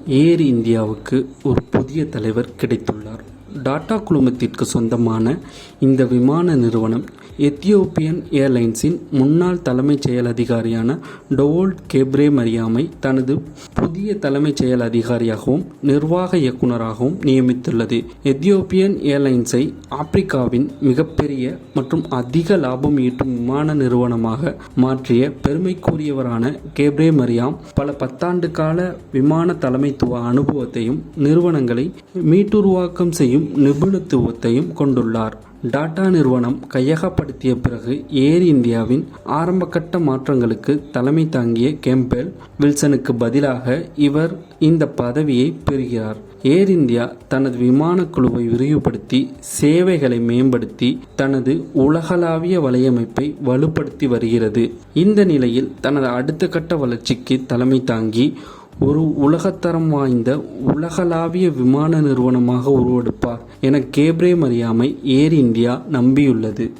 ஏர் இந்தியாவுக்கு ஒரு புதிய தலைவர் கிடைத்துள்ளார். டாடா குழுமத்திற்கு சொந்தமான இந்த விமான நிறுவனம் எத்தியோப்பியன் ஏர்லைன்ஸின் முன்னாள் தலைமைச் செயல் அதிகாரியான டோவோல்ட் கெப்ரேமரியாமை தனது புதிய தலைமைச் செயல் அதிகாரியாகவும் நிர்வாக இயக்குநராகவும் நியமித்துள்ளது. எத்தியோப்பியன் ஏர்லைன்ஸை ஆப்பிரிக்காவின் மிகப்பெரிய மற்றும் அதிக லாபம் ஈட்டும் விமான நிறுவனமாக மாற்றிய பெருமைக்குரியவரான கெப்ரேமரியாம் பல பத்தாண்டு கால விமான தலைமைத்துவ அனுபவத்தையும் நிறுவனங்களை மீட்டுருவாக்கம் செய்யும் நிபுணத்துவத்தையும் கொண்டுள்ளார். டாடா நிறுவனம் கையகப்படுத்திய பிறகு ஏர் இந்தியாவின் ஆரம்பகட்ட மாற்றங்களுக்கு தலைமை தாங்கிய கேம்பெல் வில்சனுக்கு பதிலாக இவர் இந்த பதவியை பெறுகிறார். ஏர் இந்தியா தனது விமான குழுவை விரிவுபடுத்தி சேவைகளை மேம்படுத்தி தனது உலகளாவிய வலையமைப்பை வலுப்படுத்தி வருகிறது. இந்த நிலையில் தனது அடுத்த கட்ட வளர்ச்சிக்கு தலைமை தாங்கி ஒரு உலகத்தரம் வாய்ந்த உலகளாவிய விமான நிறுவனமாக உருவெடுப்பார் என கெப்ரேமரியாமை ஏர் இந்தியா நம்பியுள்ளது.